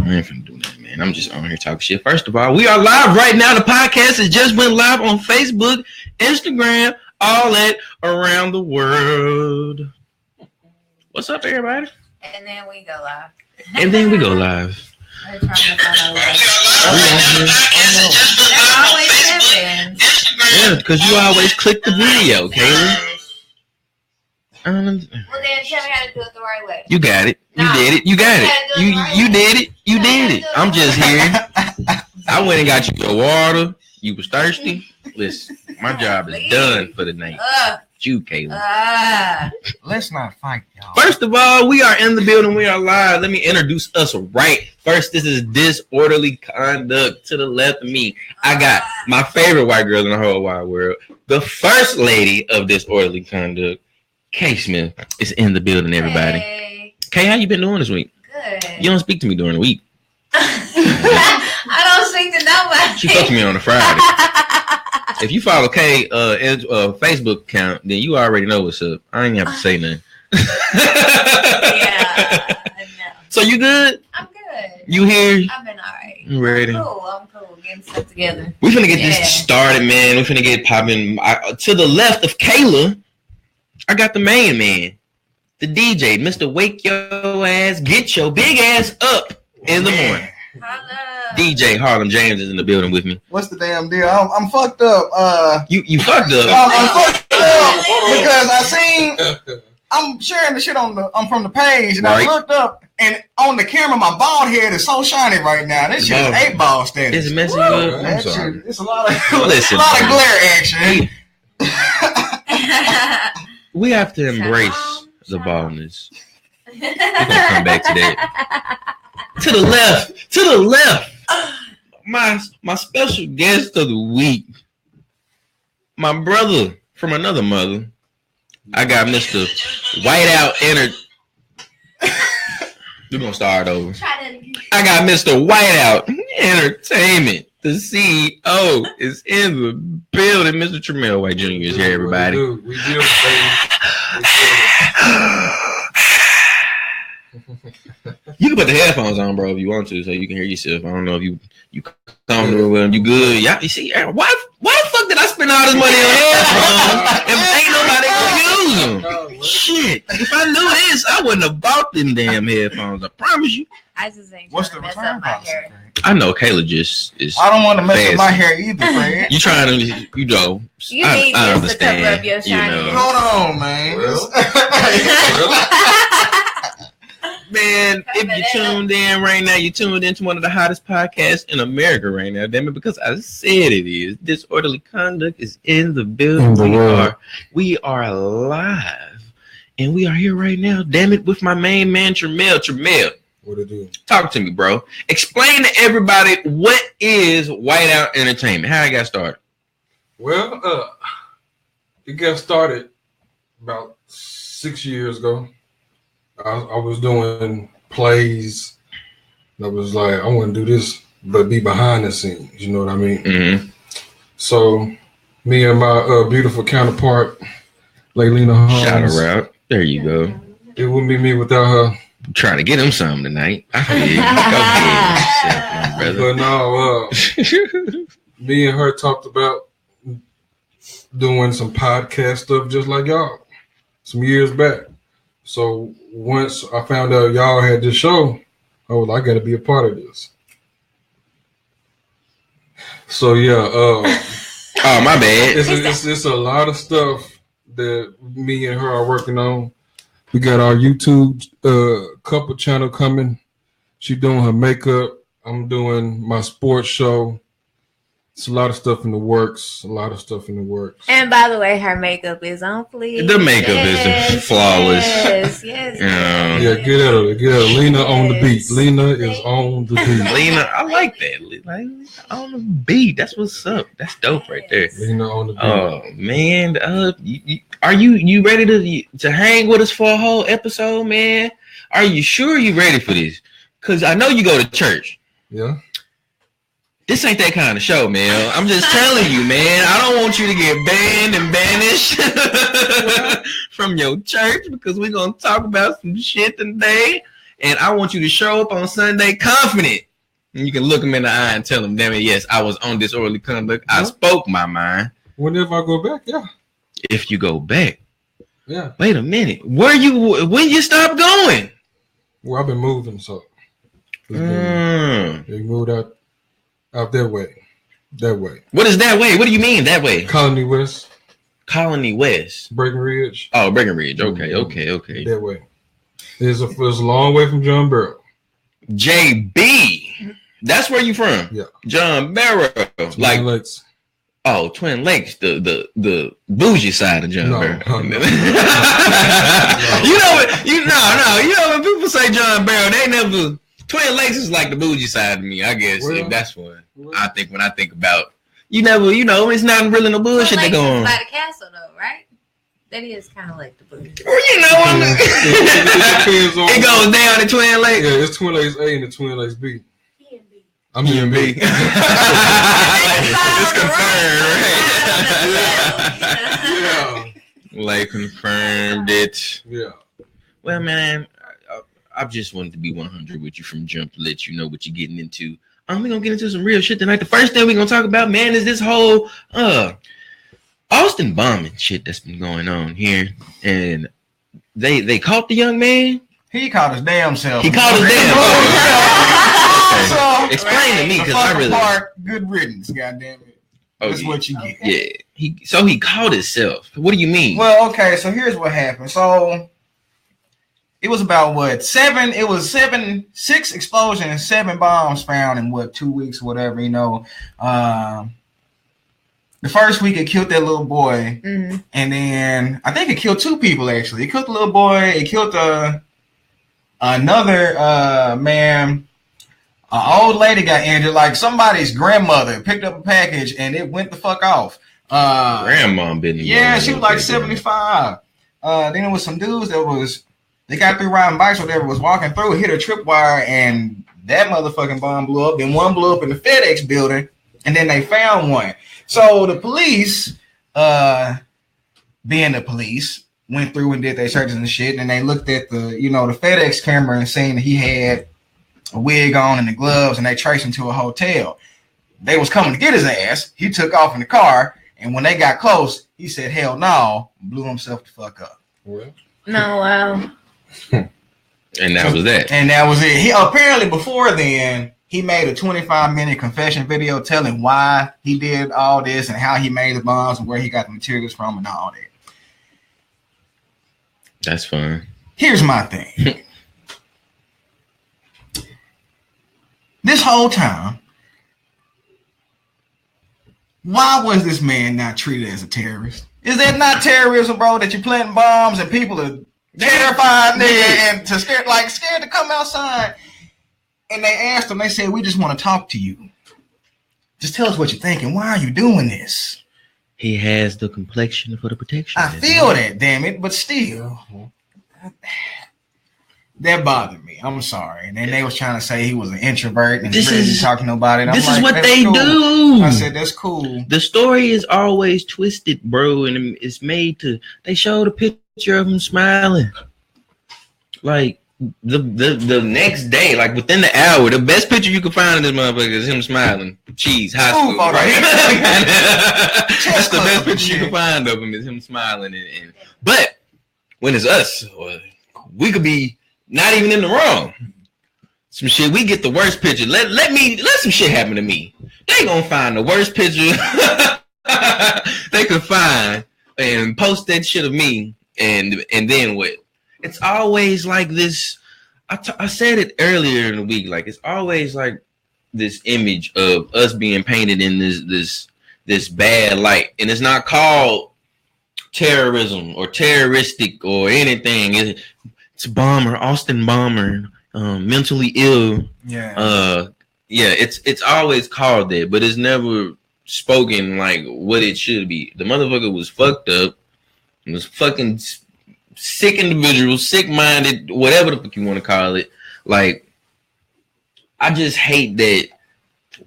I ain't finna do that, man. I'm just on here talking shit. First of all, we are live right now. The podcast has just went live on Facebook, Instagram, all that around the world. What's up, everybody? And then we go live. And then we go live. We're trying to find out that always happens. Yeah, because you always click the video, Kayla. Well, then tell me how to do it the right way. You got it. You did it. You got it. You did it. You did it. I'm just here. I went and got you your water. You was thirsty. Listen, my job is done for the night. You, Kayla. Let's not fight, y'all. First of all, we are in the building. We are live. Let me introduce us right. First, this is Disorderly Conduct. To the left of me, I got my favorite white girl in the whole wide world, the first lady of Disorderly Conduct. Kay Smith is in the building, everybody. Hey. Kay, how you been doing this week? Good. You don't speak to me during the week. I don't speak to nobody. She fucked me on a Friday. If you follow Kay Facebook account, then you already know what's up. I ain't have to say nothing. Yeah, I know. So you good? I'm good. You here? I've been alright. You ready? I'm cool. Getting stuff together. We finna get this started, man. We finna get popping. To the left of Kayla, I got the main man, the DJ, Mr. Wake Your Ass, Get Your Big Ass Up in the morning. Holla. DJ Harlem James is in the building with me. What's the damn deal? I'm fucked up. You fucked up. I'm fucked up because I'm sharing the shit I'm from the page, and right. I looked up, and on the camera, my bald head is so shiny right now. This shit is 8-ball status. It's messing you up. I'm sorry. It's a lot of glare action. We have to embrace the baldness. We're gonna come back to that. To the left. My special guest of the week, my brother from another mother. I got Mr. WhiteOut We're gonna start over. I got Mr. WhiteOut Entertainment. The CEO is in the building. Mr. Tremmel White Jr. is here, everybody. We do. You can put the headphones on, bro, if you want to, so you can hear yourself. I don't know if you comfortable with them. You good? Yeah. You see, why the fuck did I spend all this money on headphones if ain't nobody gonna use them? Shit. If I knew this, I wouldn't have bought them damn headphones. I promise you. I just ain't What's the mess return up my policy? hair. I know Kayla just is. I don't want to mess up my hair either, Fred. You trying to, You I need just to cover up your shiny. Hold on, man. Man, if you tuned in right now, you tuned into one of the hottest podcasts in America right now. Damn it, because I said it is. Disorderly Conduct is in the building. We are live, and we are here right now. Damn it, with my main man Tremmel. Tremmel, what it do? Talk to me, bro. Explain to everybody what is WhiteOut Entertainment. How it got started? Well, it got started about 6 years ago. I was doing plays. I was like, I want to do this, but be behind the scenes. You know what I mean? Mm-hmm. So, me and my beautiful counterpart, Leilena Holmes. Shout her out. There you go. It wouldn't be me without her. I'm trying to get him something tonight. I feel you. Go ahead, But no, me and her talked about doing some podcast stuff just like y'all some years back. So once I found out y'all had this show, I was like, I got to be a part of this. So yeah, oh my bad. It's a lot of stuff that me and her are working on. We got our YouTube couple channel coming. She doing her makeup. I'm doing my sports show. It's a lot of stuff in the works. And by the way, her makeup is on fleek. The makeup is flawless. Yes. Yeah, get at her. Lena on the beat. Lena is on the beat. Lena, I like that. Lena on the beat. That's what's up. That's dope right there. Lena on the beat. Oh man, are you ready to hang with us for a whole episode, man? Are you sure you ready for this? Because I know you go to church. Yeah. This ain't that kind of show, man. I'm just telling you, man. I don't want you to get banned and banished from your church because we're going to talk about some shit today. and I want you to show up on Sunday confident. And you can look them in the eye and tell them, damn it, yes, I was on disorderly conduct. I spoke my mind. Whenever I go back, yeah. If you go back. Yeah. Wait a minute. When you stop going? Well, I've been moving, so. They moved out that way. That way. What is that way? What do you mean that way? Colony West. Colony West. Breckenridge. Oh, Breckenridge. Okay. That way. It's a long way from John Barrow. JB. That's where you from? Yeah. John Barrow. Twin Lakes. Oh, Twin Lakes, the bougie side of John Barrow. No. You know when people say John Barrow, they never. Twin Lakes is like the bougie side of me, I guess. If that's what I think when I think about. It's not really no bullshit that go on. By the castle, though, right? That is kind of like the bougie. Well, it goes down to Twin Lakes. Yeah, it's Twin Lakes A and the Twin Lakes B. I'm E and B. It's confirmed, right? Like confirmed it. Yeah. Well, man, I just wanted to be 100 with you from jump to let you know what you're getting into. We're gonna get into some real shit tonight. The first thing we're gonna talk about, man, is this whole Austin bombing shit that's been going on here. And they caught the young man. He caught his damn self. He caught his damn self. So, explain to me, because I really good riddance, goddamn it. That's what you get. Yeah. He caught himself. What do you mean? Well, okay, so here's what happened. So it was about 6 explosions, 7 bombs found in 2 weeks, whatever, The first week it killed that little boy, and then I think it killed 2 people actually. It killed the little boy, it killed another man. An old lady got injured, like somebody's grandmother picked up a package and it went the fuck off. Grandma been. Yeah, she was like 75. Then there was some dudes they got through riding bikes or whatever, was walking through, hit a tripwire, and that motherfucking bomb blew up. Then one blew up in the FedEx building, and then they found one. So the police, being the police, went through and did their searches and shit, and they looked at the FedEx camera and seen that he had a wig on and the gloves, and they traced him to a hotel. They was coming to get his ass. He took off in the car, and when they got close, he said, "Hell no," blew himself the fuck up. Well. No, wow. And that was that. And that was it. He apparently before then he made a 25-minute confession video telling why he did all this and how he made the bombs and where he got the materials from and all that. That's fine. Here's my thing. This whole time, why was this man not treated as a terrorist? Is that not terrorism, bro? That you're planting bombs and people are terrified and scared to come outside. And they asked him, they said, "We just want to talk to you. Just tell us what you're thinking. Why are you doing this?" He has the complexion for the protection. I feel that, damn it, but still, that bothered me. I'm sorry. And then they was trying to say he was an introvert and didn't talk to nobody. This is what they do. I said, that's cool. The story is always twisted, bro, and it's made to. They showed a picture of him smiling, like the next day, like within the hour. The best picture you can find of this motherfucker is him smiling. Cheese, high school, right? That's the best picture you can find of him is him smiling. But when it's us, we could be not even in the wrong. Some shit, we get the worst picture. Let some shit happen to me. They gonna find the worst picture they could find and post that shit of me, and then what? It's always like this. I said it earlier in the week. Like it's always like this image of us being painted in this bad light, and it's not called terrorism or terroristic or anything. It's bomber, Austin bomber, mentally ill. Yeah. It's always called that, but it's never spoken like what it should be. The motherfucker was fucked up. It was fucking sick individual, sick-minded, whatever the fuck you want to call it. Like, I just hate that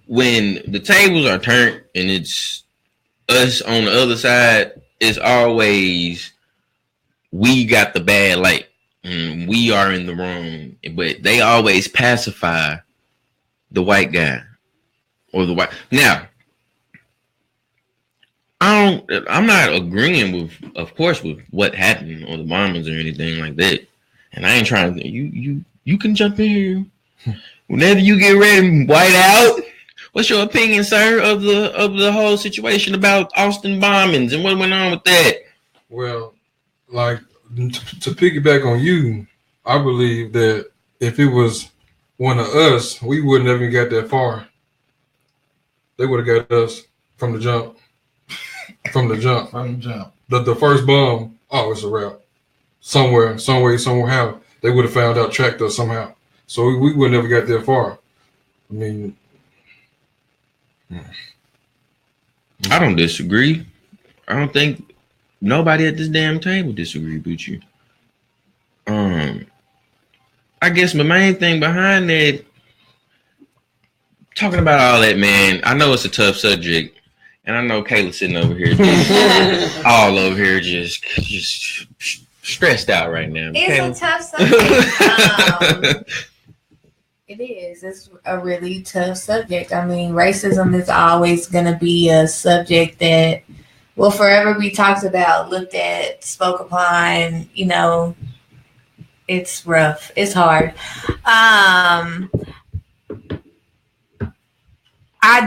when the tables are turned and it's us on the other side, it's always we got the bad light. we are in the wrong, but they always pacify the white guy or the white. Now, I'm not agreeing with, of course, with what happened or the bombings or anything like that. And I ain't trying to. You can jump in here whenever you get ready. White out. What's your opinion, sir, of the whole situation about Austin bombings and what went on with that? Well, like to piggyback on you, I believe that if it was one of us, we wouldn't have even got that far. They would have got us from the jump. From the jump. The first bomb, it's a wrap. Somewhere, somehow, they would have found out, tracked us somehow. So we would never got that far. I mean, I don't disagree. I don't think nobody at this damn table disagree with you. I guess my main thing behind that, talking about all that, man, I know it's a tough subject, and I know Kayla's sitting over here, all over here, just stressed out right now. It's a tough subject. It is. It's a really tough subject. I mean, racism is always going to be a subject that will forever be talked about, looked at, spoke upon. You know, it's rough. It's hard. I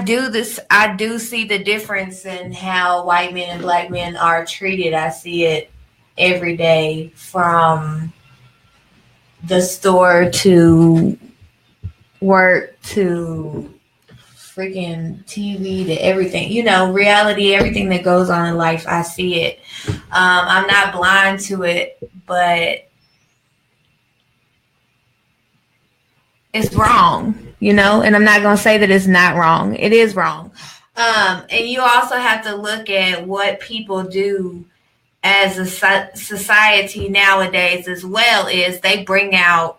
do see the difference in how white men and black men are treated. I see it every day, from the store to work to freaking TV to everything, you know, reality, everything that goes on in life. I see it. I'm not blind to it, but it's wrong, you know, and I'm not going to say that it's not wrong. It is wrong. And you also have to look at what people do as a society nowadays as well. Is they bring out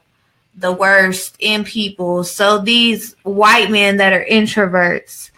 the worst in people. So these white men that are introverts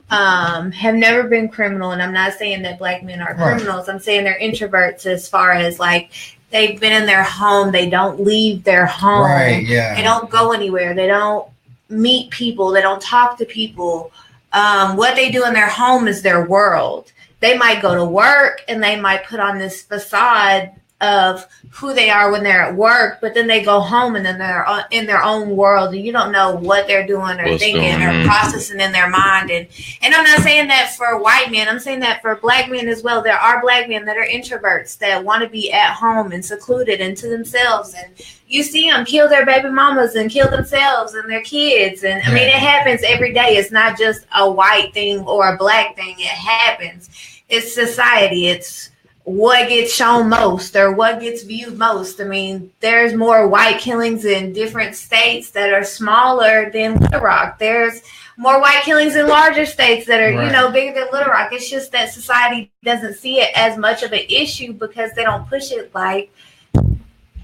have never been criminal. And I'm not saying that black men are criminals. Right. I'm saying they're introverts as far as like they've been in their home. They don't leave their home. Right, yeah. They don't go anywhere. They don't meet people. They don't talk to people. What they do in their home is their world. They might go to work and they might put on this facade of who they are when they're at work, but then they go home and then they're in their own world, and you don't know what they're doing or thinking or processing in their mind. And I'm not saying that for white men. I'm saying that for black men as well. There are black men that are introverts that want to be at home and secluded and to themselves. And you see them kill their baby mamas and kill themselves and their kids. And I mean, it happens every day. It's not just a white thing or a black thing. It happens. It's society. It's what gets shown most or what gets viewed most. I mean, there's more white killings in different states that are smaller than Little Rock. There's more white killings in larger states that are, you know, bigger than Little Rock. It's just that society doesn't see it as much of an issue because they don't push it like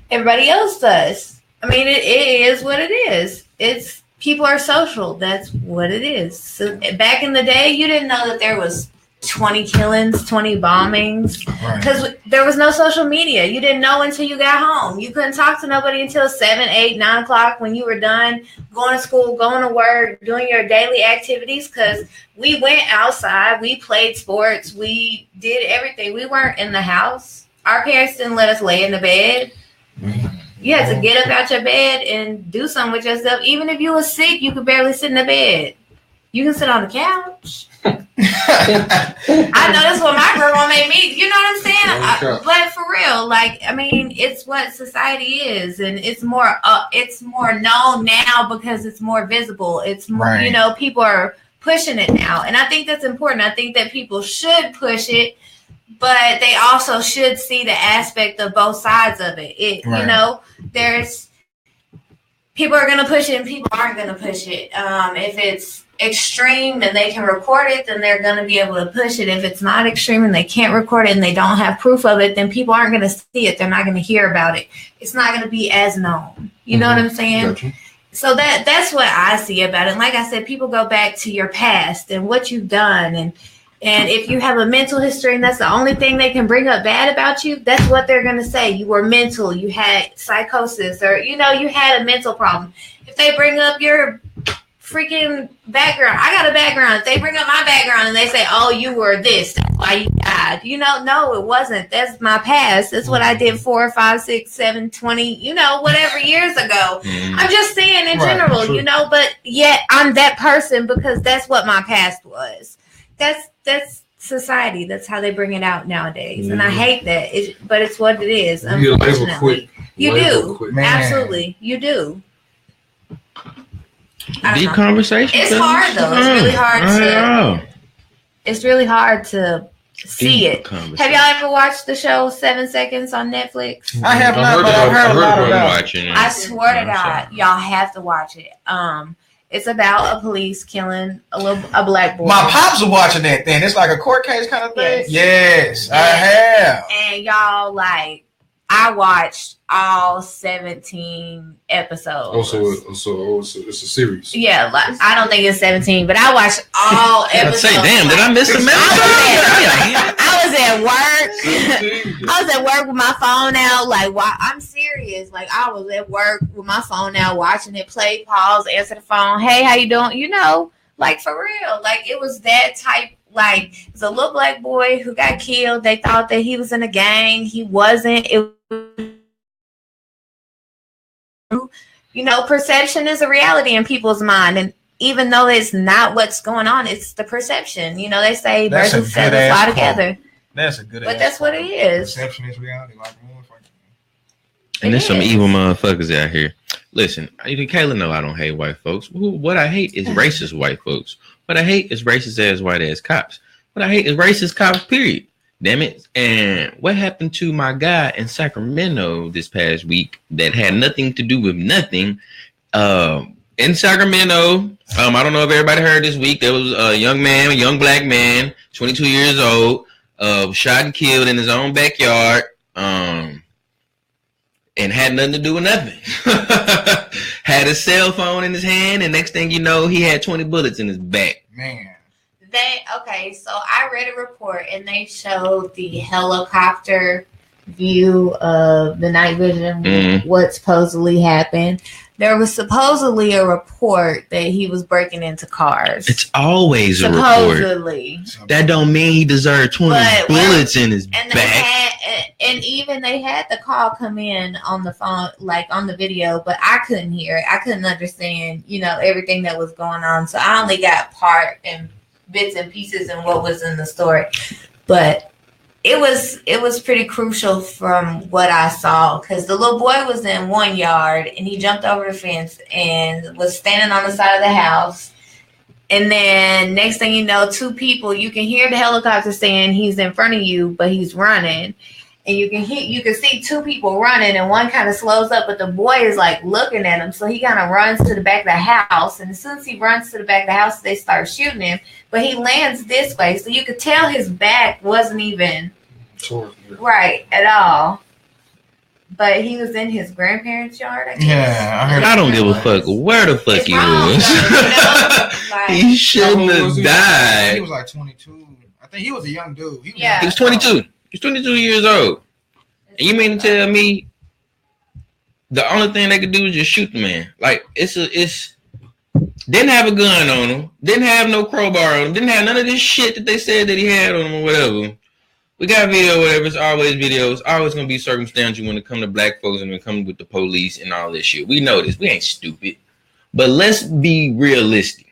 everybody else does. I mean, it is what it is. It's people are social. That's what it is. So back in the day, you didn't know that there was 20 killings, 20 bombings, because there was no social media. You didn't know until you got home. You couldn't talk to nobody until 7, 8, 9 o'clock when you were done going to school, going to work, doing your daily activities, because we went outside, we played sports, we did everything. We weren't in the house. Our parents didn't let us lay in the bed. You had to get up out your bed and do something with yourself. Even if you were sick, you could barely sit in the bed. You can sit on the couch. I know that's what my grandma made me. You know what I'm saying? But for real, like, I mean, it's what society is, and it's more known now because it's more visible. It's more, you know, people are pushing it now, and I think that's important. I think that people should push it, but they also should see the aspect of both sides of it. You know, there's people are going to push it and people aren't going to push it. If it's extreme and they can record it, then they're going to be able to push it. If it's not extreme and they can't record it and they don't have proof of it, then people aren't going to see it. They're not going to hear about it. It's not going to be as known. You know what I'm saying? Gotcha. So that's what I see about it. And like I said, people go back to your past and what you've done. And And if you have a mental history and that's the only thing they can bring up bad about you, that's what they're going to say. You were mental, you had psychosis, or, you had a mental problem. If they bring up your freaking background, I got a background. If they bring up my background and they say, oh, you were this, that's why you died. No, it wasn't. That's my past. That's what I did 4, 5, 6, 7, 20, whatever years ago. I'm just saying in general, but yet I'm that person because that's what my past was. That's society. That's how they bring it out nowadays, and I hate that. But it's what it is. Unfortunately, you do. Absolutely, you do. Deep conversation. It's hard though. It's really hard to see it. Have y'all ever watched the show 7 Seconds on Netflix? I have not, but I've heard a lot about it. I swear to God, y'all have to watch it. It's about a police killing a black boy. My pops are watching that thing. It's like a court case kind of thing. Yes, I have. And y'all, I watched all 17 episodes. So it's a series. Yeah, I don't think it's 17, but I watched all episodes. Say, damn, did I miss a minute? I was at work. I was at work with my phone out. I'm serious. I was at work with my phone out, watching it, play, pause, answer the phone. Hey, how you doing? For real. It was that type. It's a little black boy who got killed. They thought that he was in a gang. He wasn't. Perception is a reality in people's mind. And even though it's not what's going on, it's the perception. They say birds and feathers fly together. That's a good But that's what it is. Perception is reality. And there's some evil motherfuckers out here. Listen, Kayla know I don't hate white folks. What I hate is racist white folks. What I hate is racist ass white ass cops. What I hate is racist cops, period. Damn it. And what happened to my guy in Sacramento this past week that had nothing to do with nothing? In Sacramento, I don't know if everybody heard this week, there was a young black man, 22 years old, shot and killed in his own backyard, and had nothing to do with nothing. Had a cell phone in his hand, and next thing you know, he had 20 bullets in his back. Man. So I read a report, and they showed the helicopter view of the night vision, what supposedly happened. There was supposedly a report that he was breaking into cars. It's always a supposedly. Report. That don't mean he deserved 20 bullets in his back. They had the call come in on the phone, on the video, but I couldn't hear it. I couldn't understand, everything that was going on. So I only got part and bits and pieces and what was in the story. But it was pretty crucial from what I saw, because the little boy was in one yard and he jumped over the fence and was standing on the side of the house. And then next thing you know, two people, you can hear the helicopter saying he's in front of you, but he's running. And you can see two people running, and one kind of slows up, but the boy is looking at him. So he kind of runs to the back of the house. And as soon as he runs to the back of the house, they start shooting him. But he lands this way. So you could tell his back wasn't even right at all. But he was in his grandparents' yard, I guess. Yeah, I don't give a fuck where the fuck he was. He shouldn't have died. He was 22. I think he was a young dude. He was 22. He's 22 years old. And you mean to tell me the only thing they could do is just shoot the man? It's didn't have a gun on him, didn't have no crowbar on him, didn't have none of this shit that they said that he had on him or whatever. We got video, whatever. It's always video. It's always gonna be circumstantial when it comes to black folks and when it comes with the police and all this shit. We know this. We ain't stupid. But let's be realistic.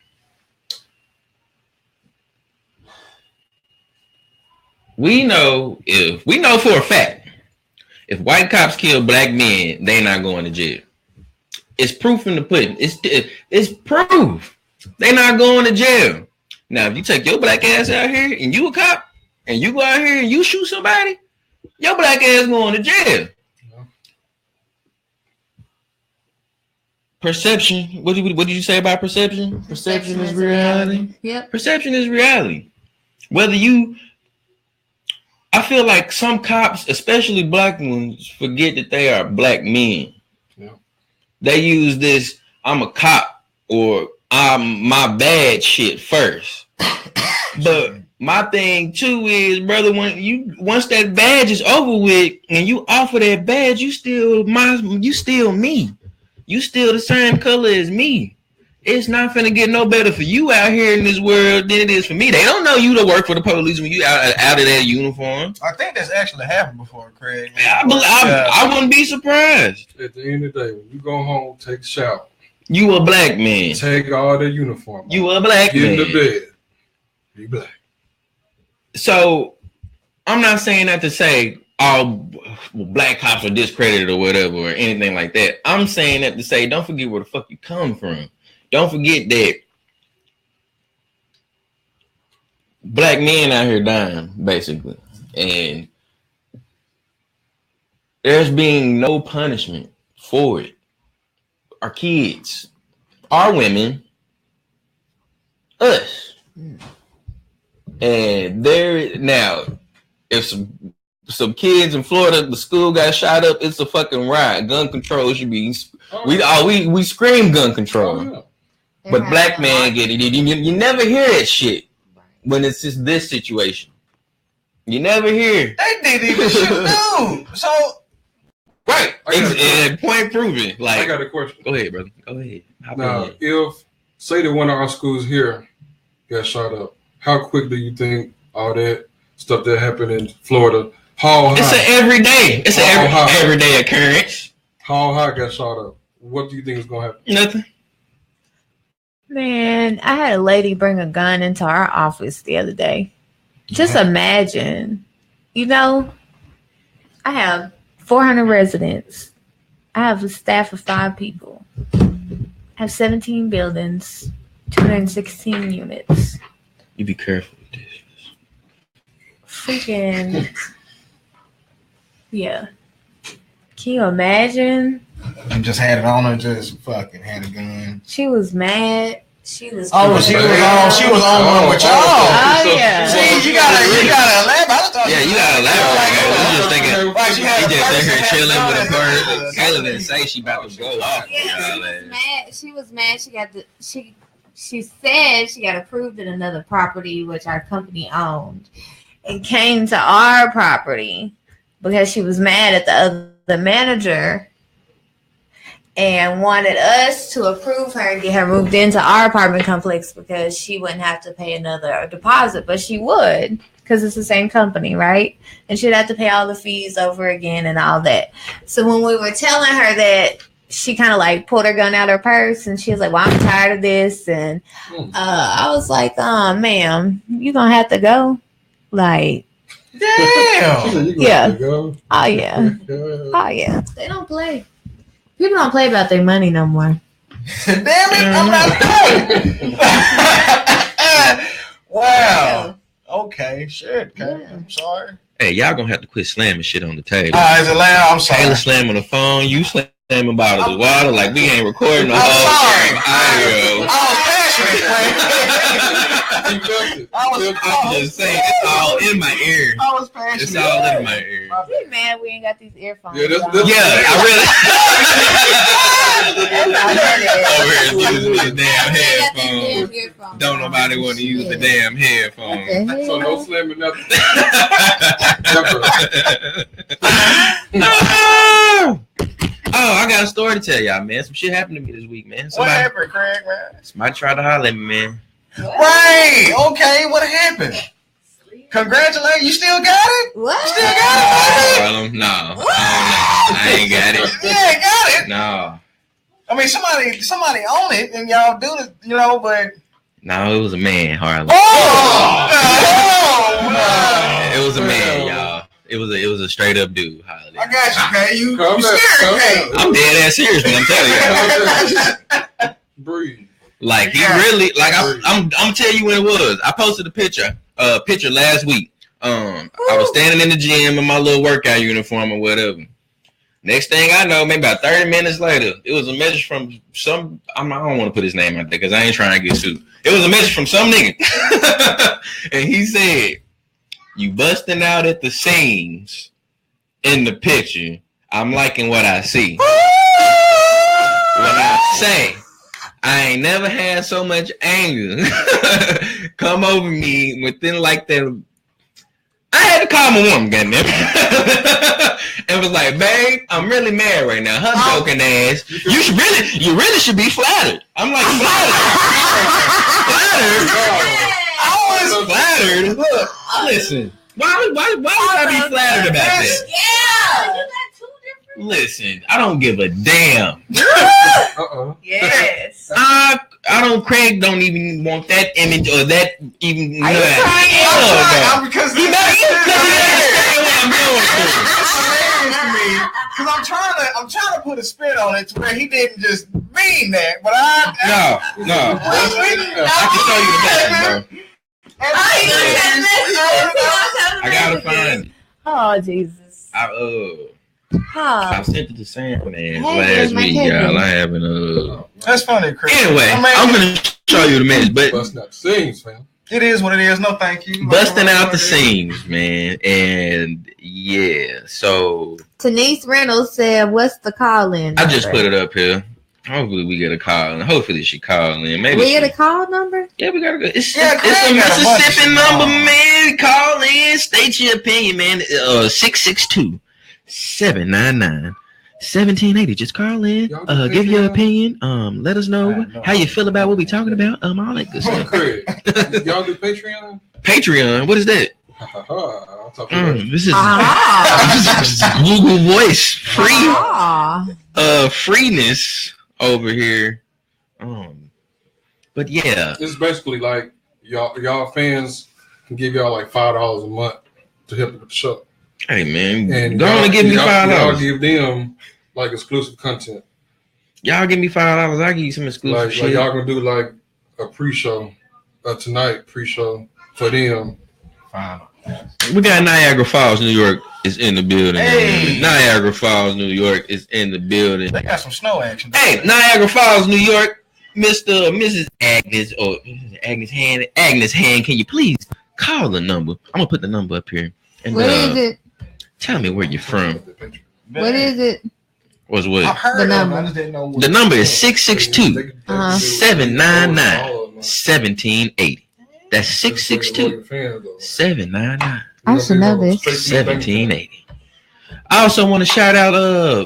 We know for a fact, if white cops kill black men, they not going to jail. It's proof in the pudding. It's proof. They not going to jail. Now, if you take your black ass out here and you a cop and you go out here and you shoot somebody, your black ass going to jail. Perception. What did you say about perception? Perception is reality. Yep. Perception is reality. I feel like some cops, especially black ones, forget that they are black men. Yeah. They use this, I'm a cop, or I'm my bad shit first. But my thing too is, brother, once that badge is over with and you offer that badge, you still me. You still the same color as me. It's not finna get no better for you out here in this world than it is for me. They don't know you to work for the police when you out of that uniform. I think that's actually happened before, Craig. I wouldn't be surprised. At the end of the day, when you go home, take a shower. You a black man. Take all the uniform. You a black man. Get in the bed. Be black. So, I'm not saying that to say all black cops are discredited or whatever or anything like that. I'm saying that to say don't forget where the fuck you come from. Don't forget that black men out here dying, basically. And there's being no punishment for it. Our kids, our women, us. And there now, if some kids in Florida, the school got shot up, it's a fucking riot. Gun control should be we scream gun control. Oh, yeah. But black man get it. You never hear that shit when it's just this situation. You never hear. They didn't even shoot dude. So right. And point proven. Like I got a question. Go ahead, brother. Go ahead. Now, if say that one of our schools here got shot up, how quick do you think all that stuff that happened in Florida? It's an everyday. It's an everyday occurrence. How high got shot up? What do you think is gonna happen? Nothing. Man, I had a lady bring a gun into our office the other day. Just imagine, I have 400 residents. I have a staff of 5 people. I have 17 buildings, 216 units. You be careful with this. Freaking, yeah. Can you imagine? And just had it on her, just fucking had a gun. She was mad. She was on one with y'all. Oh yeah. See, you gotta elaborate. Yeah, you gotta elaborate. You just thinking he just sitting here chilling with a bird. Kayla didn't say she about to go off. Yeah, she was mad. She said she got approved in another property which our company owned, and came to our property because she was mad at the manager and wanted us to approve her and get her moved into our apartment complex because she wouldn't have to pay another deposit, but she would because it's the same company, right? And she'd have to pay all the fees over again and all that. So when we were telling her that, she kind of like pulled her gun out of her purse and she was like, well, I'm tired of this. And I was like, ma'am, you're going to have to go. Like, damn. Yeah. Oh, yeah. Oh, yeah. They don't play. People don't play about their money no more. Damn it, I'm not playing. Wow. Okay, shit. Okay, yeah. I'm sorry. Hey, y'all gonna have to quit slamming shit on the table. Is it loud? I'm sorry. Taylor slamming the phone, you slamming bottles of water like we ain't recording the whole thing. I was passionate, I'm just saying, it's all in my ear. I was passionate. It's all in my ear. We mad we ain't got these earphones. Yeah, I really over here using these damn headphones. Don't nobody want to use the damn headphones. So no slamming nothing. Oh, I got a story to tell y'all, man. Some shit happened to me this week, man. What happened, Craig, man? Somebody tried to holler at me, man. Right. Okay, what happened? Congratulations. You still got it? What? You still got it? No. I ain't got it. You ain't got it? No. I mean, somebody own it, and y'all do it, but... No, it was a man, Harlem. It was a man, y'all. It was a straight up dude, Harlem. I got you, man. You scared, man. I'm dead ass serious, man. I'm telling you. Breathe. Like he really, like I'm telling you when it was. I posted a picture last week. I was standing in the gym in my little workout uniform or whatever. Next thing I know, maybe about 30 minutes later, it was a message from some. I don't want to put his name out there because I ain't trying to get sued. It was a message from some nigga, and he said, "You busting out at the seams in the picture. I'm liking what I see. When I say I ain't never had so much anger come over me within like that. I had to call my woman, goddamn, and was like, "Babe, I'm really mad right now." Her joking ass. You really should be flattered. I'm like, flattered. I was flattered. Look, listen. Why would I be flattered about that? Yeah. Listen, I don't give a damn. Yes. Craig don't even want that image or that even. Are you crying? Because you understand what I'm going through. Because I'm trying to put a spin on it to where he didn't just mean that, but No. I can show you the message, bro. I gotta find it. Oh Jesus. I sent it to Sam, man, last week, y'all. I haven't. That's funny, Chris. Anyway, I'm gonna show you the message, but busting out the seams, man. It is what it is. No, thank you. Busting out the seams, man, and yeah. So Denise Reynolds said, "What's the call-in?" I just put it up here. Hopefully we get a call, and hopefully she call in. Maybe we get a call number. Yeah, we gotta go. It's a Mississippi number, man. Call in, state your opinion, man. 662-799-1780. Just call in. Give your opinion. Let us know how you feel about what we talking about. All that good stuff. Y'all do Patreon? Patreon. What is that? I'll talk this is Google Voice free. Freeness over here. But yeah, it's basically like y'all fans can give y'all like $5 a month to help with the show. Hey man, and go on and give me $5. Y'all give them like exclusive content. Y'all give me $5. I give you some exclusive shit. Like y'all gonna do like a pre-show, tonight pre-show for them. We got Niagara Falls, New York is in the building. Hey. Niagara Falls, New York is in the building. They got some snow action. Hey, Niagara Falls, New York, Mr. or Mrs. Agnes or Agnes Hand, can you please call the number? I'm gonna put the number up here. And, what is it? Tell me where you're from. What is it? I've heard the number. I just didn't know the number is 662-799-1780. That's 662-799. I should know this. 1780. I also want to shout out.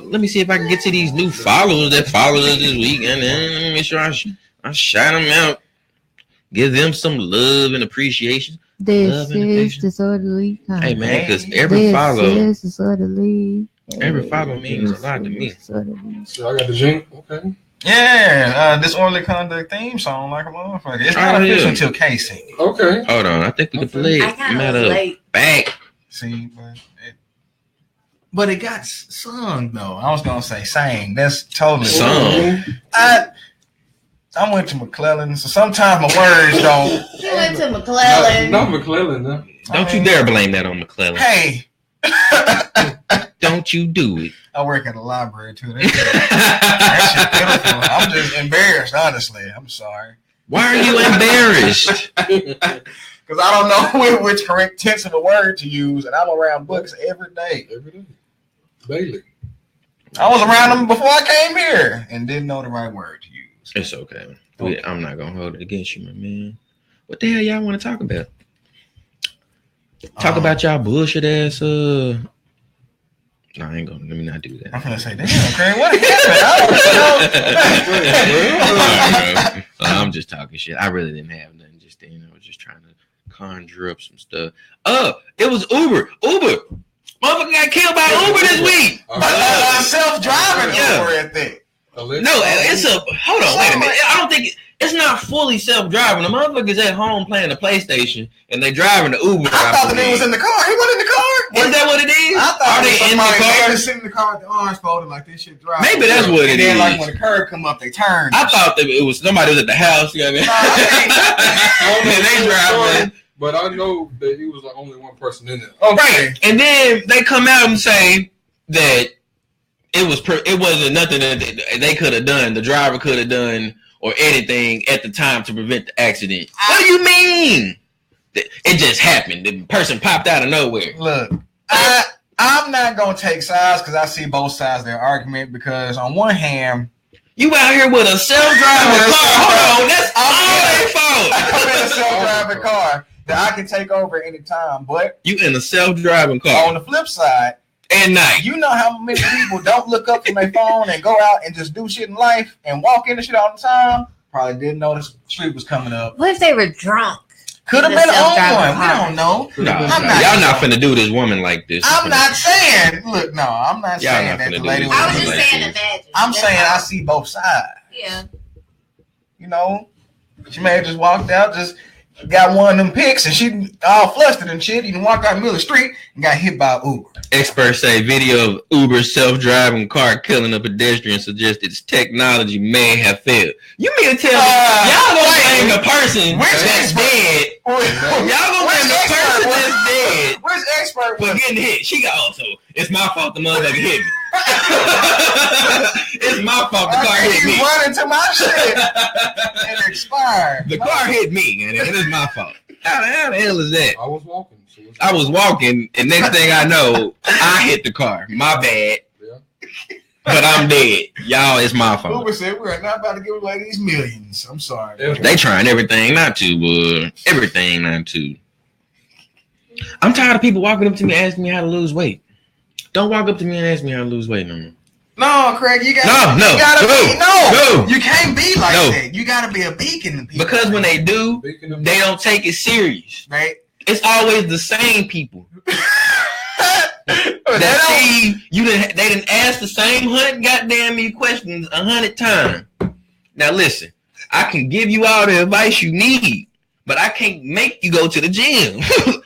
Let me see if I can get to these new followers that followed us this week, and then make sure I shout them out. Give them some love and appreciation. This is disorderly. Hey man, because every follow means a lot to me. So I got the jingle. Okay. Yeah, disorderly conduct theme song like a motherfucker. It's not official until Casey. Okay. Hold on, I think we can play it. Matter back. See, but it got sung though. I was gonna say sang. That's totally sung. I went to McClellan, so sometimes my words don't. You went to McClellan. Not McClellan, no. Don't you dare blame that on McClellan. Hey. Don't you do it. I work at a library too. That shit pitiful. I'm just embarrassed, honestly. I'm sorry. Why are you embarrassed? Because I don't know which correct tense of a word to use, and I'm around books every day. Daily. I was around them before I came here and didn't know the right word to use. It's okay. I'm not gonna hold it against you, my man. What the hell y'all want to talk about? Talk about y'all bullshit ass. No, I ain't gonna. Let me not do that. I'm gonna say, damn, Craig, what happened? I'm just talking shit. I really didn't have nothing just then. I was just trying to conjure up some stuff. It was Uber. Motherfucker got killed by Uber this week. Self-driving Uber, I think. No, it's a. Hold on, wait a minute. I don't think it's not fully self-driving. The motherfuckers at home playing the PlayStation and they driving the Uber. I thought the nigga was in the car. He wasn't in the car. Is that what it is? I thought they in the car? They sitting in the car with the arms folded like this shit driving. Maybe that's what it is. And then, like when the curb come up, they turn. I thought that it was somebody was at the house. You know what I mean? They driving. But I know that he was like only one person in there. Oh, right. And then they come out and say that it wasn't nothing that they could have done, the driver could have done, or anything at the time to prevent the accident. What do you mean? It just happened. The person popped out of nowhere. Look, I'm not gonna take sides because I see both sides of their argument. Because on one hand, You out here with a self-driving car. Hold on, that's all their fault. I'm in a self-driving car that I can take over anytime. But you in a self-driving car. On the flip side, at night, you know how many people don't look up from their phone and go out and just do shit in life and walk into shit all the time? Probably didn't know the street was coming up. What if they were drunk? Could have been on one. We don't know. Y'all not finna do this woman like this. I'm not saying. Look, no, I'm not saying that the lady. I was just saying imagine. I'm saying I see both sides. Yeah. You know, she may have just walked out, just got one of them pics, and she all flustered and shit. You can walk out in the middle of the street and got hit by Uber. Experts say video of Uber's self-driving car killing a pedestrian suggests its technology may have failed. You mean to tell me y'all gonna blame the person that's dead? Y'all gonna blame the person that's dead? Which expert for getting hit? She got also. It's my fault the motherfucker hit me. It's my fault the car hit me. You run into my shit and expired. The car hit me, and it is my fault. How the hell is that? I was walking, and next thing I know, I hit the car. My bad. Yeah. But I'm dead. Y'all, it's my fault. Uber said we are not about to give away these millions. I'm sorry. They trying everything not to, but everything not to. I'm tired of people walking up to me asking me how to lose weight. Don't walk up to me and ask me how to lose weight no more. No, Craig, you gotta you can't be like that. You gotta be a beacon to people. Because when they do, they don't take it serious. Right? It's always the same people. That see you they didn't ask the same 100 goddamn me questions 100 times. Now listen, I can give you all the advice you need, but I can't make you go to the gym.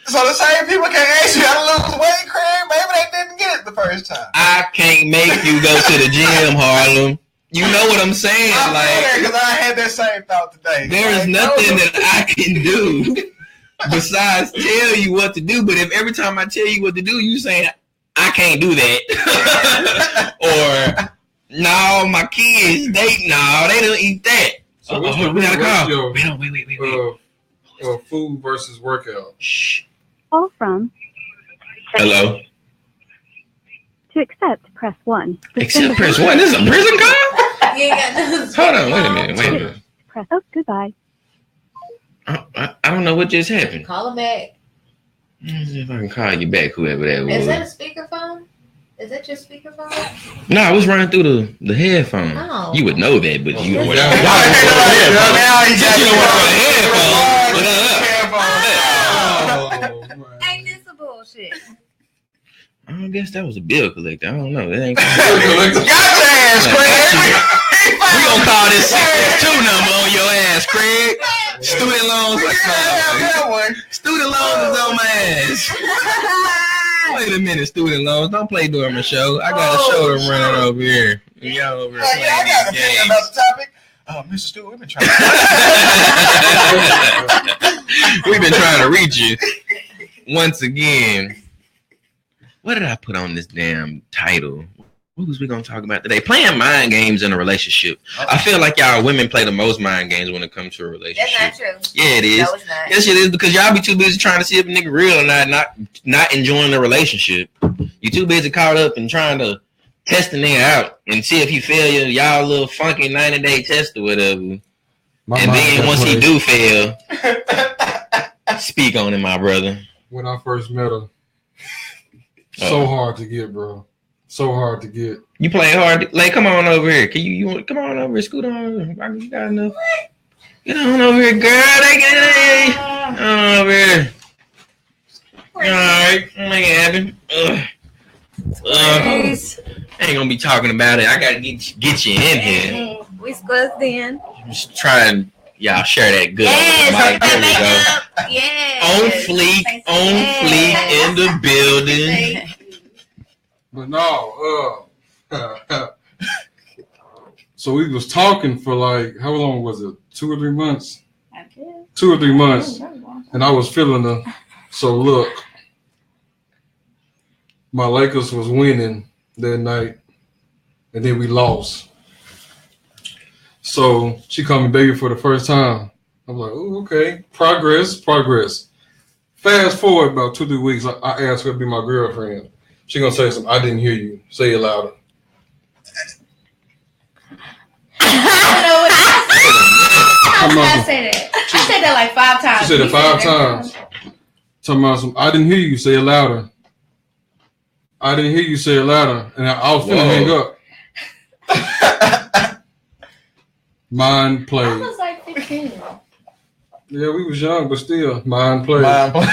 So the same people can't ask you how to lose weight, Craig. Maybe they didn't get it the first time. I can't make you go to the gym, Harlem. You know what I'm saying? Because I had that same thought today. There is nothing that I can do besides tell you what to do. But if every time I tell you what to do, you saying I can't do that, or no, my kids they don't eat that. So we gotta call. Wait. Food versus workout. Shh. Call from. Hello. To accept, press 1. Accept, press 1. This is a prison call? Yeah. Hold on. Wait a minute. Press. Goodbye. I don't know what just happened. Call him back. Let's see if I can call you back, whoever that was. Is that a speakerphone? Is that your speakerphone? No, I was running through the headphone. Oh. You would know that, but you would know. Ain't this a bullshit? I guess that was a bill collector. I don't know. That ain't. Got your ass, Craig. We gonna call this 662 number on your ass, Craig. Student loans. Student loans is on my ass. Wait a minute, student loans. Don't play during my show. I got a show to run over here. Y'all over here playing I got an these opinion games. about the topic. Mr. Stewart, We've been trying to reach you once again. What did I put on this damn title? What was we gonna talk about today? Playing mind games in a relationship. I feel like y'all women play the most mind games when it comes to a relationship. That's not true. Yeah, it is. No, it's not. Yes, it is, because y'all be too busy trying to see if a nigga real or not enjoying the relationship. You too busy caught up in trying to test the nigga out and see if he fail y'all little funky 90-day test or whatever. And then once he do fail, speak on it, my brother. When I first met her, so hard to get, bro. So hard to get. You play hard. Like, come on over here. Can you come on over here? Scoot on over here. You got enough. Get on over here, girl. Get on over here. All right. Make it happen. I ain't gonna be talking about it. I gotta get you in here. We squeezed in. Just try and y'all share that good. Yes, There we go. yes. On fleek in the building. But no, so we was talking for like, how long was it? 2 or 3 months? 2 or 3 months. And I was feeling her. So look, my Lakers was winning that night, and then we lost. So she called me baby for the first time. I'm like, oh, okay, progress. Fast forward about 2 or 3 weeks, I asked her to be my girlfriend. She gonna say something. I didn't hear you. Say it louder. I say that? I said that like 5 times. She said it 5 times. Talking about some. I didn't hear you say it louder. I didn't hear you say it louder, and I was finna hang up. Mind played. I was like 15. Yeah, we was young, but still, mind played. Mind played.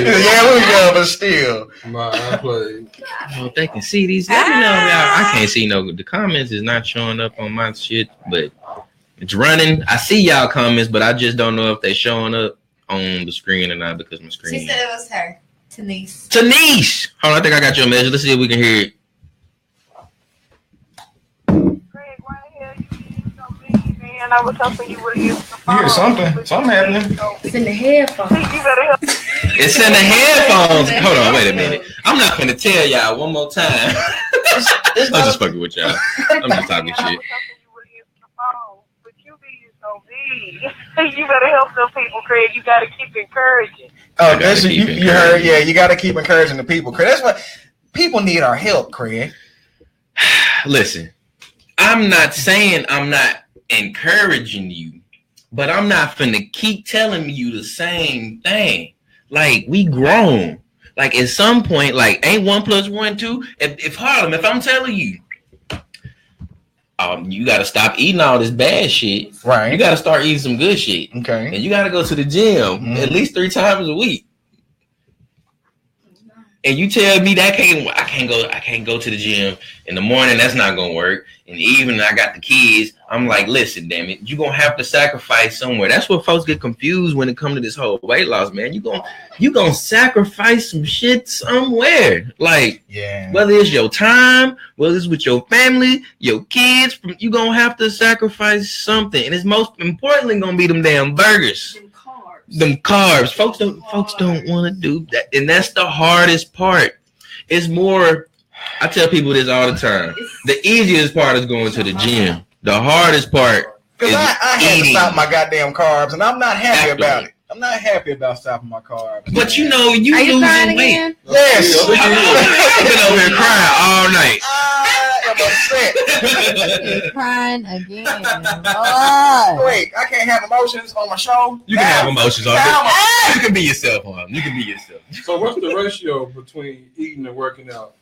Yeah, we was young, but still. Mind played. Well, if they can see these, let me know. I can't see no. The comments is not showing up on my shit, but it's running. I see y'all comments, but I just don't know if they showing up on the screen or not because my screen. She said it was her, Tanice. Tanice! Hold on, I think I got your message. Let's see if we can hear it. And I was hoping you would use the phone. You hear something? Something happening. It's in the headphones. You better help. It's in the headphones. Hold on, wait a minute. I'm not gonna tell y'all one more time. I'm just fucking with y'all. I'm just talking shit. But you be so big. You better help them people, Craig. You gotta keep encouraging. Oh, that's you heard. Yeah, you gotta keep encouraging the people, Craig. That's what people need our help, Craig. Listen, I'm not saying I'm not encouraging you, but I'm not finna keep telling you the same thing. Like, we grown. Like, at some point, like, ain't 1 + 1 2? If Harlem, if I'm telling you, you gotta stop eating all this bad shit. Right. You gotta start eating some good shit. Okay. And you gotta go to the gym at least 3 times a week. And you tell me that I can't go to the gym in the morning. That's not gonna work. In the evening, I got the kids. I'm like, listen, damn it, you gonna have to sacrifice somewhere. That's what folks get confused when it comes to this whole weight loss, man. You gonna sacrifice some shit somewhere. Like, yeah, whether it's your time, whether it's with your family, your kids, you gonna have to sacrifice something. And it's most importantly gonna be them damn burgers. Them carbs. Folks don't want to do that. And that's the hardest part. It's more, I tell people this all the time. The easiest part is going to the gym. The hardest part is I had to stop my goddamn carbs, and I'm not happy After about it. I'm not happy about stopping my carbs. But you know, you Are you losing crying weight. again? Yes. I've been over here crying all night. I am upset. You're crying again. Wait, I can't have emotions on my show. You can have emotions on it. You can be yourself, Harm. You can be yourself. So what's the ratio between eating and working out?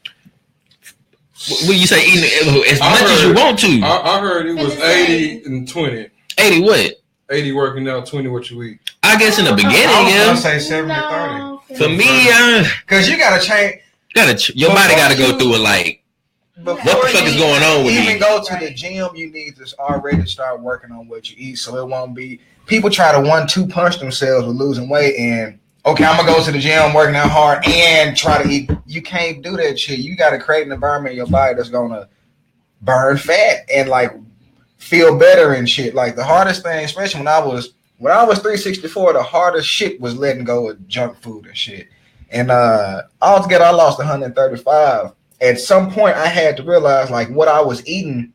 When you say eating as much as you want to. I heard it was 80 and 20. 80 what? 80 working out, 20 what you eat. I guess in the beginning, I was yeah. gonna say 70-30. For me, Because you gotta change. Your body gotta go through it like, what the fuck is going on with even me? go to the gym, you need to already start working on what you eat, so it won't be. People try to 1-2 punch themselves with losing weight, and okay, I'm gonna go to the gym, working out hard, and try to eat. You can't do that shit. You gotta create an environment in your body that's gonna burn fat and like feel better and shit. Like the hardest thing, especially when I was 364, the hardest shit was letting go of junk food and shit. And altogether, I lost 135. At some point, I had to realize like what I was eating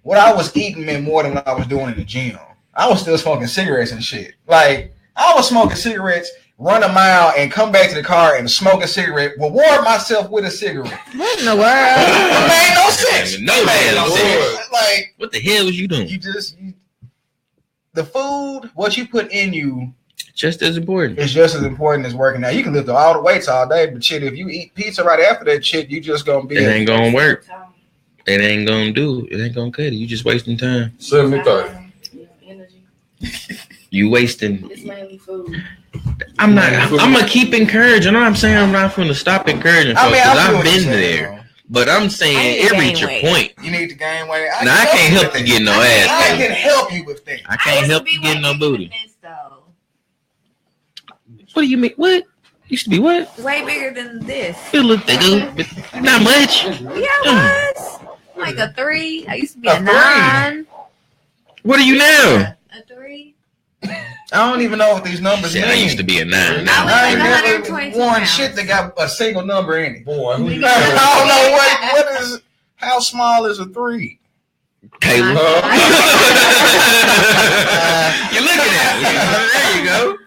meant more than what I was doing in the gym. I was still smoking cigarettes and shit. Like I was smoking cigarettes, run a mile, and come back to the car and smoke a cigarette, reward myself with a cigarette. What in the world? It made no sense. No damn sense. Like What the hell was you doing? The food, what you put in you, Just as important. is just as important as working out. You can lift all the weights all day, but shit, if you eat pizza right after that shit, you just gonna be. It ain't gonna work. It ain't gonna do. It ain't gonna cut it. You just wasting time. 70-30. You wasting. It's mainly food. I'm gonna keep encouraging. You know what I'm saying? I'm not gonna stop encouraging folks because I've been there. But I'm saying it reach your point. You need to gain weight. Now I can't help you get no ass. I can help you with things. I can't help you get no booty. What do you mean? What? Used to be what? Way bigger than this. It looked good, but not much. Yeah, it was. Like a 3. I used to be a 3. 9. What are you now? A 3. I don't even know what these numbers mean. I used to be a 9. I was I ain't like never 122 worn pounds. shit that got a single number in it. Boy, who you I don't know what is. How small is a 3? Caleb. You're looking at it. There you go.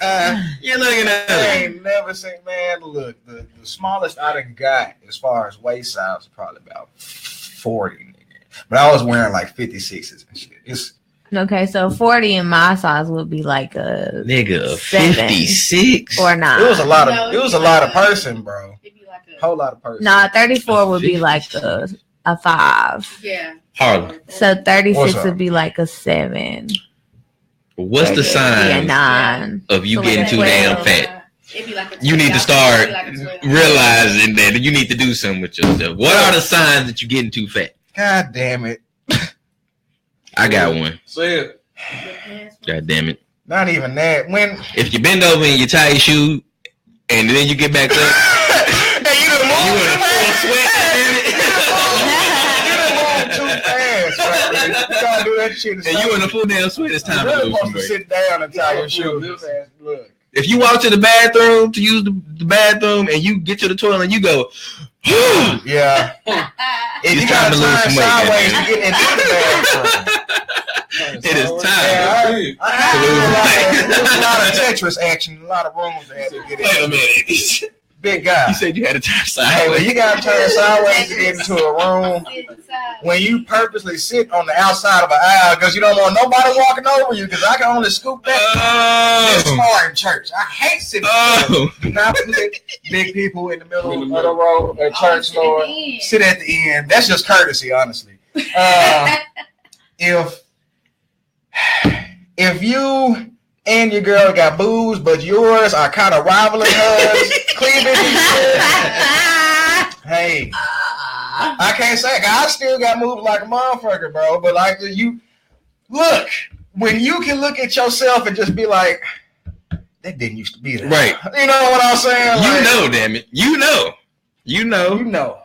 You're looking at I it. ain't never seen, man. Look, the smallest I done got as far as waist size is probably about 40, nigga. But I was wearing like 56s and shit. Okay, so 40 in my size would be like a nigga 7 56 or 9. It was a lot of person, bro. Whole lot of person. Nah, 34 would be like a 5. Yeah. Harlem. So 36 What's up? would be like a 7. What's the 38 would be a sign 9. of you So getting like too 12. damn fat? It'd be like a You need to 12. start It'd be like a 12. realizing that you need to do something with yourself. What are the signs that you're getting too fat? God damn it. I got one. Say it. God damn it. Not even that. When If you bend over in your tight shoe and then you get back up, hey, you done you moved in a full sweat, damn it. too fast, right? You gotta do that shit. And you in a full damn sweat, it's time You to really lose some supposed to weight. sit down and tie your shoes. Look. If you walk to the bathroom to use the bathroom and you get to the toilet and you go, Yeah. If It's you time gotta to lose turn some weight, sideways goddamn. to get into the bathroom. it is time. Yeah, I there's a lot of Tetris action, a lot of rooms that have to get Wait a in. minute. Big guy. You said you had to turn Hey, when sideways. you gotta turn sideways to get into a room, when you purposely sit on the outside of an aisle because you don't want nobody walking over you, because I can only scoop that this Oh. far in church. I hate sitting. Oh. Do not put big people in the middle In the of the middle. road at church, Lord. Sit at the end. That's just courtesy, honestly. If you and your girl got boobs, but yours are kind of rivaling hers, cleavage and shit. Hey, I can't say it. I still got moves like a motherfucker, bro. But like you, look, when you can look at yourself and just be like, that didn't used to be there. Right. You know what I'm saying? You Like, know, damn it. You know. You know.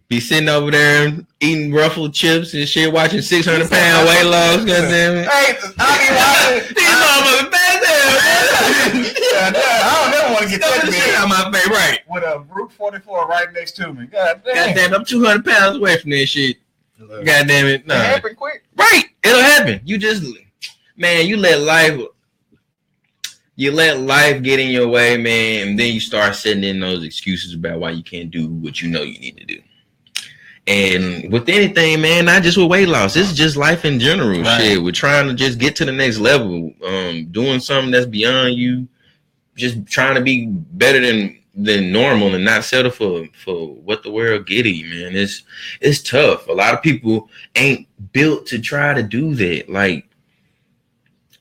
Be sitting over there eating ruffled chips and shit, watching 600-pound weight loss. Goddamn it. Hey, I be watching. These motherfuckers back there. I don't never want to get that Stuffing the shit big out my face, right? with a Route 44 right next to me. God damn. Goddamn, I'm 200 pounds away from this shit. Look, Goddamn it. it No. happened quick. Right. It'll happen. You just, man, you let life get in your way, man, and then you start setting in those excuses about why you can't do what you know you need to do. And with anything, man, not just with weight loss, it's just life in general. Right. Shit, we're trying to just get to the next level, doing something that's beyond you, just trying to be better than normal and not settle for what the world get you, man. It's tough. A lot of people ain't built to try to do that. Like,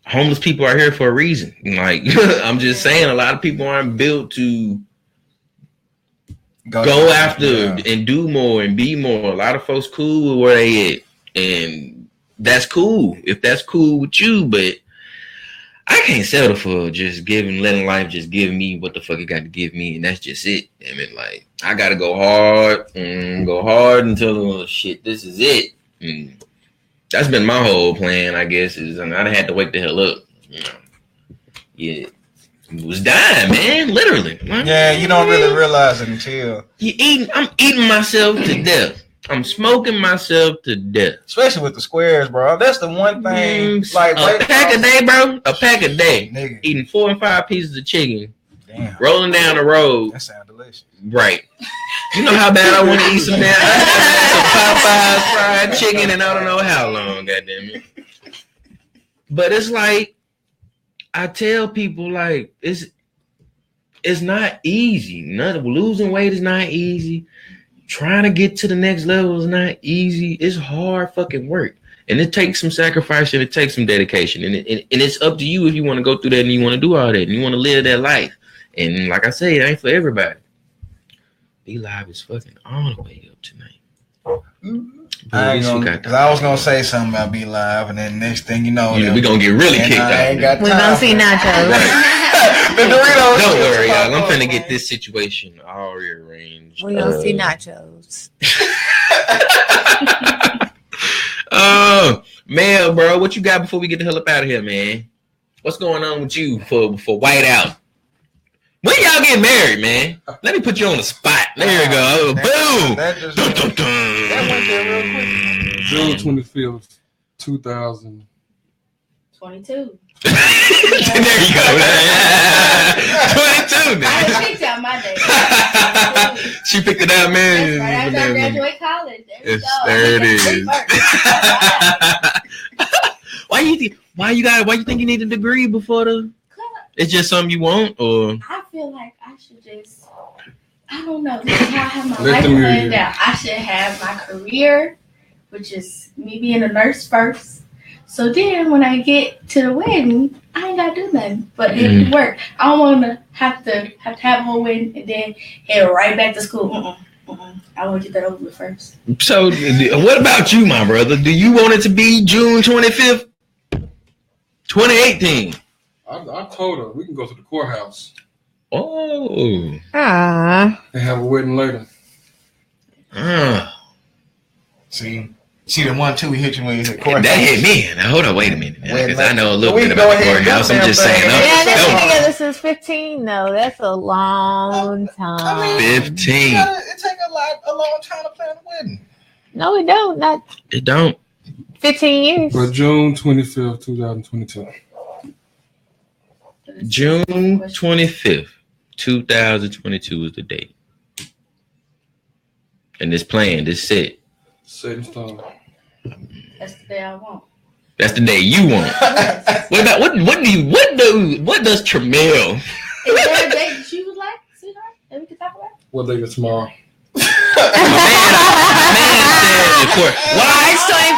homeless people are here for a reason. Like, I'm just saying, a lot of people aren't built to go after and do more and be more. A lot of folks cool with where they at, and that's cool if that's cool with you. But I can't settle for just letting life just give me what the fuck it got to give me, and that's just it. I mean, like, I gotta go hard until shit. This is it. And that's been my whole plan, I guess. I done had to wake the hell up. You know, yeah. Was dying, man, literally. Yeah, you don't really realize it until I'm eating myself to death. I'm smoking myself to death. especially with the squares, bro. That's the one thing. Like A pack a day, bro. A pack a day. nigga. Eating 4 and 5 pieces of chicken, Damn, rolling down the road. that sounds delicious. Right. You know how bad I want to eat some damn some Popeyes fried chicken, and I don't know how long. Goddamn it. But it's like, I tell people, like, it's not easy. Losing weight is not easy. Trying to get to the next level is not easy. It's hard fucking work, and it takes some sacrifice and it takes some dedication. And it's up to you if you want to go through that and you want to do all that and you want to live that life. And like I say, it ain't for everybody. Be Live is fucking all the way up tonight. I was gonna say something about Be Live, and then next thing you know, We're gonna get really kicked out. We're gonna see nachos. The Doritos. Don't worry, y'all. I'm finna get this situation all rearranged. We're gonna see nachos. Man, bro, what you got before we get the hell up out of here, man? What's going on with you for WhiteOut? When y'all get married, man? Let me put you on the spot. There you go. Boom. That just Dun, dun, dun. that went there real quick. June 25th, 2000. 22. There you go. 22, I man. picked out my day. She picked it out, man. Right after I graduate college. There we Yes, go. there it is. Why you think you need a degree before the? It's just something you want, or I feel like I should just. I don't know. This is how I have my life planned out. I should have my career, which is me being a nurse first. So then, when I get to the wedding, I ain't gotta do nothing but it work. I don't want to have a whole wedding and then head right back to school. I want to get that over with first. So, what about you, my brother? Do you want it to be June 25th, 2018? I told her we can go to the courthouse. Oh. And have a wedding later. See the 1, 2 he hit you when you hit courthouse. That hit me. Now, hold on, wait a minute. Because I know a little bit about the courthouse. I'm just saying. Yeah, they've been together since 15, though. That's a long time. I mean, 15. It take a long time to plan a wedding. No, it don't. It don't. 15 years. But June 25th, 2022. June 25th, 2022 is the date. And this plan, this set. Set in stone. That's the day I want. That's the day you want. What does Tremmel? Is there a date that you would like, sweetheart, that we can talk about? What day is tomorrow? Man said, why is 24?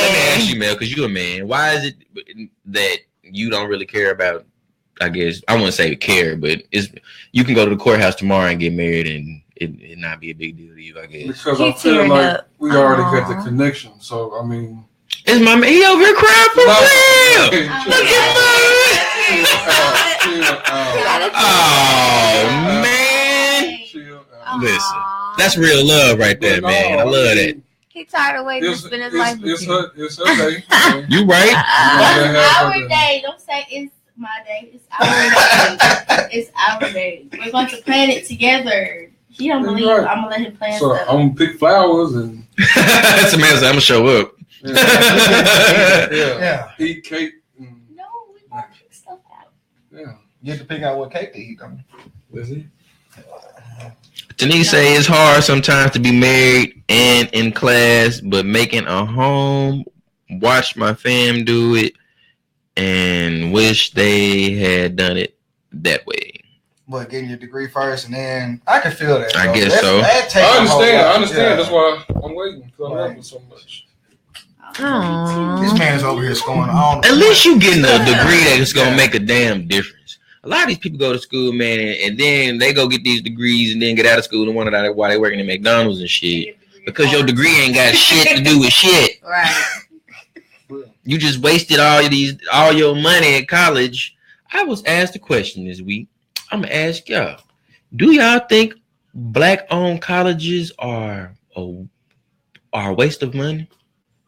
Let me ask you, Mel, because you're a man. Why is it that you don't really care about, I guess, I wouldn't say care, but you can go to the courthouse tomorrow and get married and it not be a big deal to you, I guess. Because I feel like we already got the connection. So, I mean. It's my man. He over here crying for real. Look at him. Oh, man. Listen, that's real love right there, man. I love that. He tired of waiting to spend his life with you. It's her day. You right. Our day. Don't say it's my day. It's our day. It's our day. We're going to plan it together. He don't believe right. I'm gonna let him plan so stuff. I'm gonna pick flowers and that's amazing. I'm gonna show up. Yeah. Eat cake. No, we gonna pick stuff out. Yeah. You have to pick out what cake to eat. Is he? Denise say it's hard sometimes to be married and in class, but making a home, watch my fam do it, and wish they had done it that way. What, getting your degree first, and then I can feel that. I guess so. I understand. That's why I'm waiting because I love him so much. This man is over here scoring on. At least you getting a degree that's gonna make a damn difference. A lot of these people go to school, man, and then they go get these degrees and then get out of school and wonder why they working at McDonald's and shit. Because your degree ain't got shit to do with shit. Right. You just wasted all your money at college. I was asked a question this week. I'm gonna ask y'all: do y'all think black-owned colleges are a waste of money?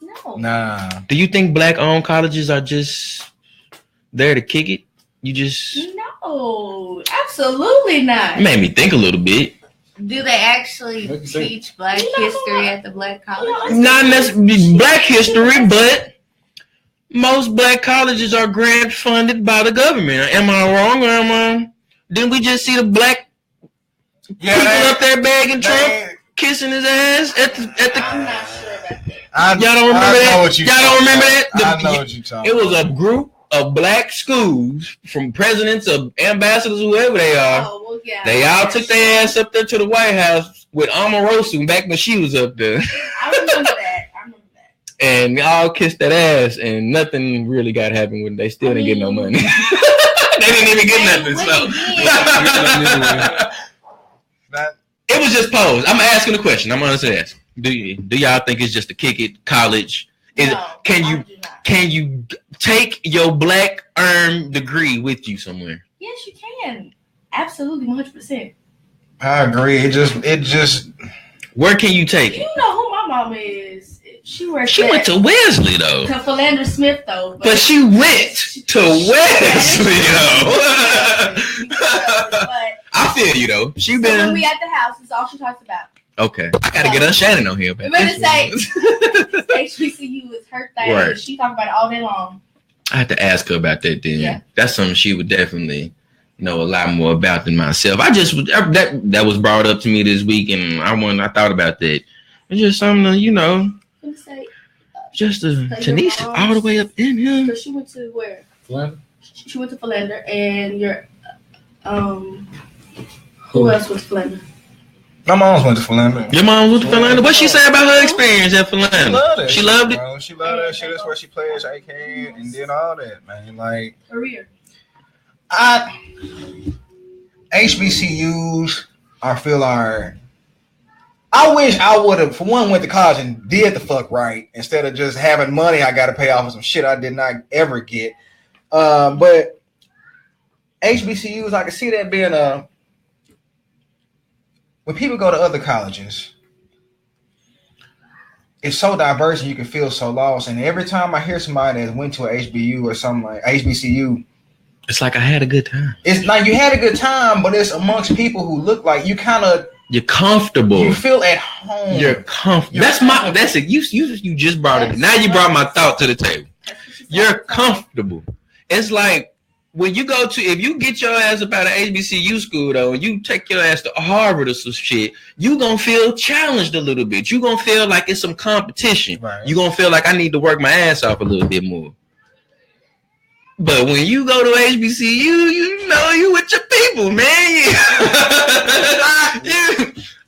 No. Nah. Do you think black-owned colleges are just there to kick it? You just no, absolutely not. It made me think a little bit. Do they actually teach Black history at the black colleges? Not necessarily Black history, but most black colleges are grant funded by the government. Am I wrong or am I? Didn't we just see the black people up there begging Trump, kissing his ass at the? I'm not sure about that. Y'all don't remember that? Y'all don't remember that? I know what you're talking about. It was a group of black schools from presidents of ambassadors, whoever they are. Oh, well, yeah, they all took their ass up there to the White House with Omarosa back when she was up there. I remember that. And all kissed that ass, and nothing really got happened with it. They still didn't get no money. They didn't even get nothing. So it was just posed. I'm asking a question. I'm honestly asking. Do y'all think it's just to kick it? College? Can you take your black earned degree with you somewhere? Yes, you can. Absolutely, 100%. I agree. It just. Where can you take it? You know who my mama is. She went to Wesley though. To Philander Smith though. But she went to Wesley though. But I feel you though. She so been. When we at the house, it's all she talks about. Okay, I gotta get Shannon on here. I'm gonna say HBCU is her thing. Right. She talk about it all day long. I had to ask her about that then. Yeah. That's something she would definitely know a lot more about than myself. That was brought up to me this week, and I thought about that. It's just something, I'm gonna say Just Tanisha all the way up in here. So she went to where? Philander? She went to Philander, and your who else was Philander? My mom's went to Philander. Your mom went to Philander. What she say about her experience at Philander? She loved it. Bro. She loved that shit. That's where she played AK and did all that, man. Like Career. HBCUs, I feel are. I wish I would have, for one, went to college and did the fuck right instead of just having money I got to pay off of some shit I did not ever get. But HBCUs, I can see that being a. When people go to other colleges, it's so diverse and you can feel so lost. And every time I hear somebody that went to a HBU or something like HBCU, it's like I had a good time. It's like you had a good time, but it's amongst people who look like you kind of. You're comfortable. You feel at home. You're comfortable. That's it. You just brought it. Now you brought my thought to the table. You're comfortable. It's like when you go to, if you get your ass up out of HBCU school though, and you take your ass to Harvard or some shit, you gonna feel challenged a little bit. You gonna feel like it's some competition. Right. You gonna feel like I need to work my ass off a little bit more. But when you go to HBCU, you know you with your people, man.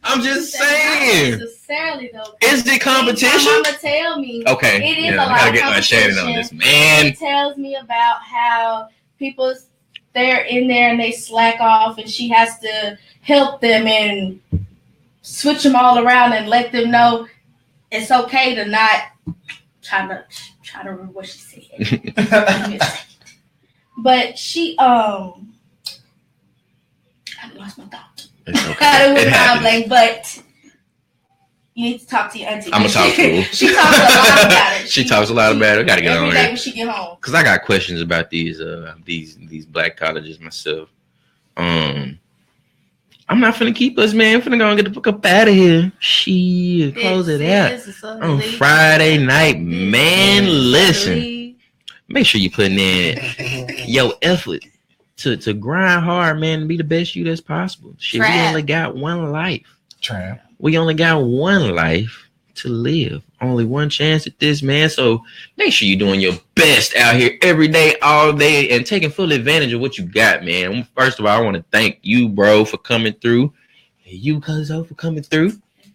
I'm just saying. Not necessarily though. Is the competition? My mama tell me. Okay. It is a lot of get my shading on this, man. She tells me about how people they're in there and they slack off, and she has to help them and switch them all around and let them know it's okay to not try to remember what she said. But she I lost my thought. It's okay. But you need to talk to your auntie. I'm gonna talk to her. She talks a lot about it. She talks a lot about it. I gotta get on every day her when she get home. Cause I got questions about these black colleges myself. I'm not finna keep us, man. I'm finna go and get the fuck up out of here. Shit, close it out on Friday night, man. Listen. Make sure you're putting in your effort to grind hard, man, and be the best you that's possible. Shit, we only got one life. We only got one life to live. Only one chance at this, man. So make sure you're doing your best out here every day, all day, and taking full advantage of what you got, man. First of all, I want to thank you, bro, for coming through. And you, Cuzzo, for coming through.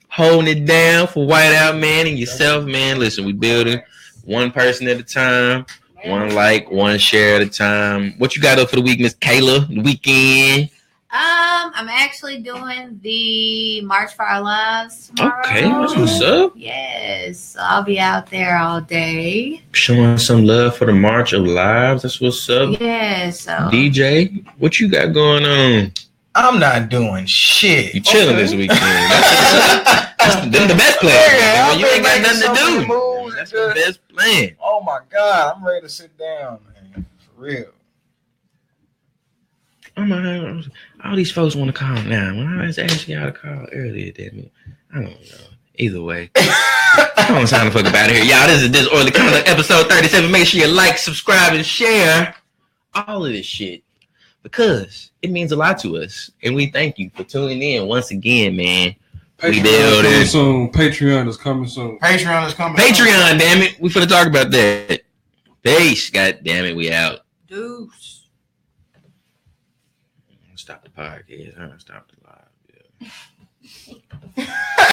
Holding it down for WhiteOut, man, and yourself, man. Listen, we building one person at a time. One like, one share at a time. What you got up for the week, Miss Kayla? The weekend? I'm actually doing the March for Our Lives tomorrow. Okay, that's what's up. Yes, so I'll be out there all day. Showing some love for the March of Lives. That's what's up. Yes. So. DJ, what you got going on? I'm not doing shit. You chilling this weekend. That's the best plan. Yeah, you ain't got nothing to do. That's the best plan. Oh my God, I'm ready to sit down, man. For real. All these folks want to call now. When I was asking y'all to call earlier, damn it. I don't know. Either way. Come on, time to fuck up out of here. Y'all, this is Disorderly Conduct, episode 37. Make sure you like, subscribe, and share all of this shit. Because it means a lot to us. And we thank you for tuning in once again, man. Patreon is coming soon. Patreon is coming. Patreon, damn it. We finna talk about that. Peace. God damn it. We out. Deuce. Stop the podcast. Stop the live. Yeah.